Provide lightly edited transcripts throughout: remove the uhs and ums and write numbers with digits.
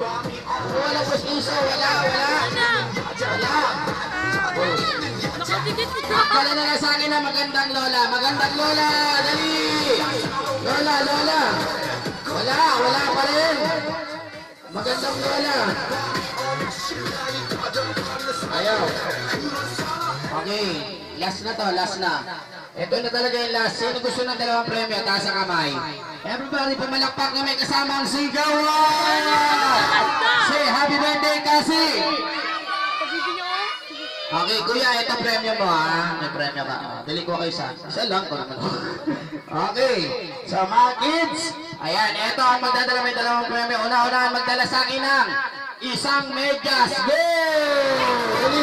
Walang pustiso, wala. Magdala na lang sa akin na magandang lola. Magandang lola, dali! Lola. Wala pa rin. Magandang lola. Ayaw. Okay, last na. Ito na talaga yung last. Sino gusto ng dalawang premyo? Taas ang kamay. Everybody, pumalakpak na may kasamang sigawan! Say happy birthday, Kasi! Okay, kuya, ito premyo mo ha. May premyo ka. Dali ko kayo isa lang. Okay, so mga kids, ayan, ito ang magdadala may dalawang premyo. Una-una magdala sa akin ng isang medyas. Go! Dali.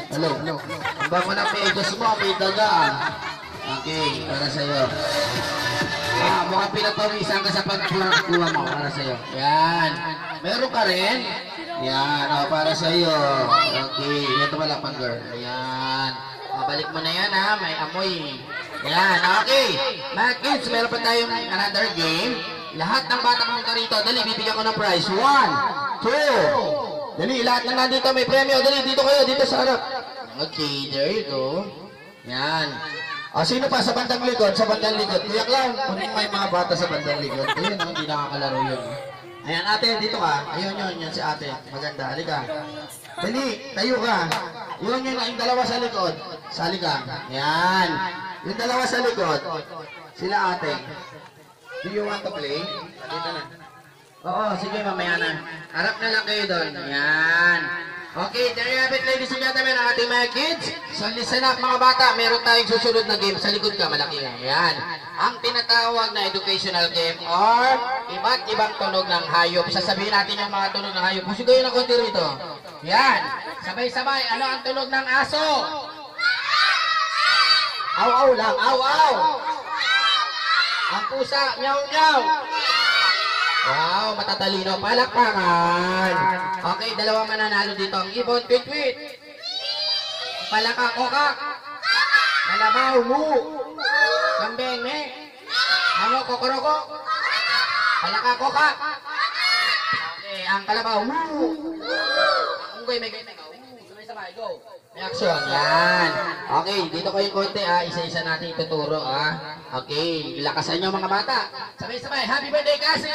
Hello. Ang bango ng medyas mo, may dagaan. Okay, para sa'yo. Mukhang pinagpawisan ka sa pagkuha mo para sa'yo. Yan. Meron ka rin? Yan, para sa'yo. Okay, ito pala pang girl. Ayan. Balik mo na yan ha, may amoy. Yan, okay. Mga kids, meron pa tayong another game. Lahat ng bata pumunta rito, dali, bibigyan ko ng prize. 1, 2. Dali, lahat na nandito may premyo. Dali, dito kayo, dito sa harap. Okay, there you go. Yan. Sino pa sa bandang likod? Sa bandang likod. Kuya Clown, kunin may mga bata sa bandang likod. Ayun, hindi nakakalaro yun. Ayan, ate, dito ka. Ayun, yun si ate. Maganda, halika. Dali, tayo ka. Yun, yung dalawa sa likod. Sali ka. Yan. Yung dalawa sa likod. Sila ate. Do you want to play? Dito na. Oo, sige, mamaya na. Harap na lang kayo doon. Yan. Okay, there you have it, ladies and gentlemen, ang ating mga kids. So listen up mga bata, meron tayong susunod na game. Sa likod ka, malaki yan. Yan. Ang tinatawag na educational game or iba't ibang tunog ng hayop. Sasabihin natin yung mga tunog ng hayop. Pusigayin na konti rito. Yan. Sabay-sabay, ano ang tunog ng aso? Aw-aw lang, aw-aw. Ang pusa, meow-meow. Wow, matatalino. Palakpakan. Okay, dalawa mananalo dito. Ang ibon, tweet-tweet. Palaka, kokak. Kalabaw, mu. Kambeng, me. Ano, kokoroko. Palaka, kokak. Okay, ang kalabaw, mu. Ang unggoy, may gay. Sabay-sabay, go. May action. Yan. Okay, dito ko yung konti isa-isa natin ituturo Okay, lakasan nyo mga bata. Sabay-sabay, happy birthday kasi!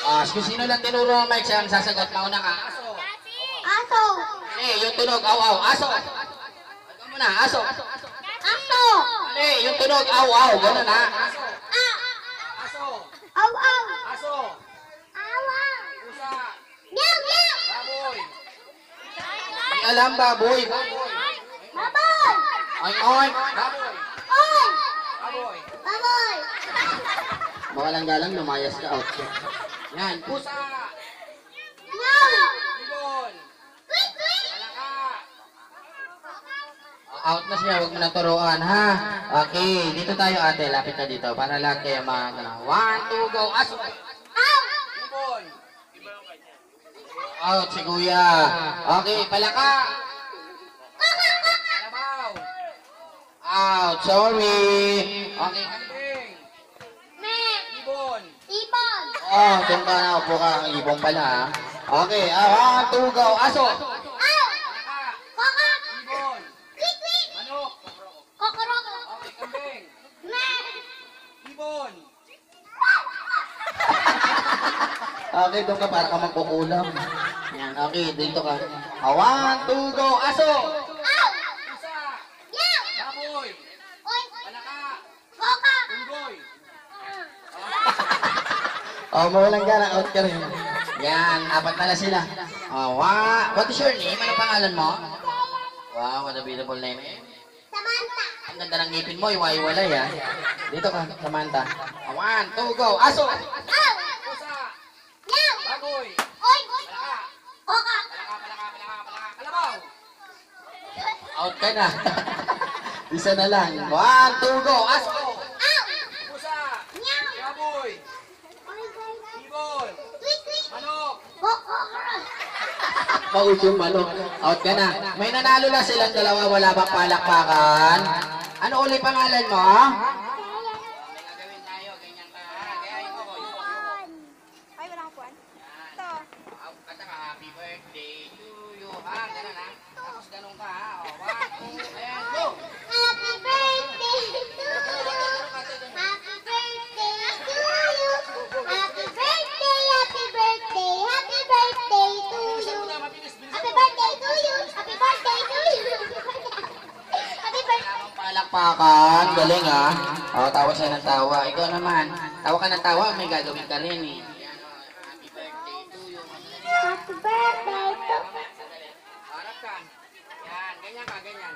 Kung sino lang tinuro ng mic siya ang sasagot, mauna ka. Aso. Yung tunog, aw-aw. Aso. Huwag mo na, aso. Aso. Yung tunog, aw-aw. Ganun ha. Aso. Aw-aw. Aso. Aw-aw. Pusa. Meow-meow. Baboy. Alam, baboy. Baboy. Oy. Baboy. Oy. Baboy. Baboy. Mawalang galang, lumayas ka out. Yan, pusa. Meow. Ibon. Tweet, tweet. Palaka. Out na siya, huwag mo na turuan ha. Okay, dito tayo ate, lapit na dito para lahat kayo mga 1, 2, go. Aso. Ow. Ibon. Out si kuya. Okay, palaka. Kalabaw. Out, sorry. Okay, kambing. Me. Ibon. Ibon. Doon ka na, upo ka ang ibon pala ha. Okay, 1, 2, go. Aso. Ow. Palaka. Kokak. Ibon. Tweet, tweet. Manok. Kokoroko. Okay, kambing. Me. Ibon. Okay, doon ka para ka magkukulam. Yan, okay, dito ka. 1, 2, go. Aso. Ow. Pusa. Meow. Baboy. Oy. Palaka. Kokak. Unggoy. Mawalang gana, out ka rin. Yan, apat na lang sila. What is your name? Ano pangalan mo? Wow, what a beautiful name. Samantha. Ang ganda ng ngipin mo, iwaiwalay ha. Dito ka, Samantha. 1, 2, go. Aso. Ow. Pusa. Meow. Baboy. Oy. Palaka. Kokak. Palaka. Kalabaw. Out ka na. Isa na lang. 1, 2, go. Aso. Ow. Pusa. Meow. Baboy. Ibon. Tweet, tweet. Manok. Kokok. Paus yung manok. Out ka na. May nanalo na silang dalawa. Wala bang palakpakan? Ano ulit pangalan mo? May gagawin tayo, ganyan ka. Gayahin mo ko, yuko. Ay, wala akong puwan. Ito. Kata ka, happy birthday to you. Ha, ganun ha. Tapos ganun ka ha. O, 1, 2, and go! Happy birthday to you. Happy birthday to you. Happy birthday, happy birthday, happy birthday to you. Happy birthday to you. Happy birthday to you. Happy birthday. Tamang palakpakan. Galing ha. O, tawa siya ng tawa. Ikaw naman. Tawa ka ng tawa, may gagawin ka rin eh. Yan, o. Happy birthday to you. Happy birthday to Harap ka. Yan, ganyan ka, ganyan.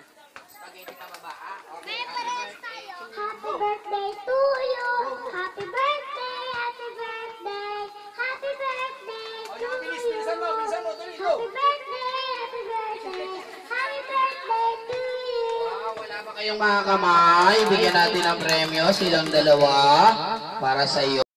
Spaghetti pa baba, ha? Okay, May happy parehas birthday tayo. to you. Happy birthday to you. Happy birthday, happy birthday, happy birthday to you. Bilisan mo, dali, go! Happy birthday, happy birthday, happy birthday to you. Wala ba kayong mga kamay? Bigyan natin ng premyo silang dalawa para sa iyo.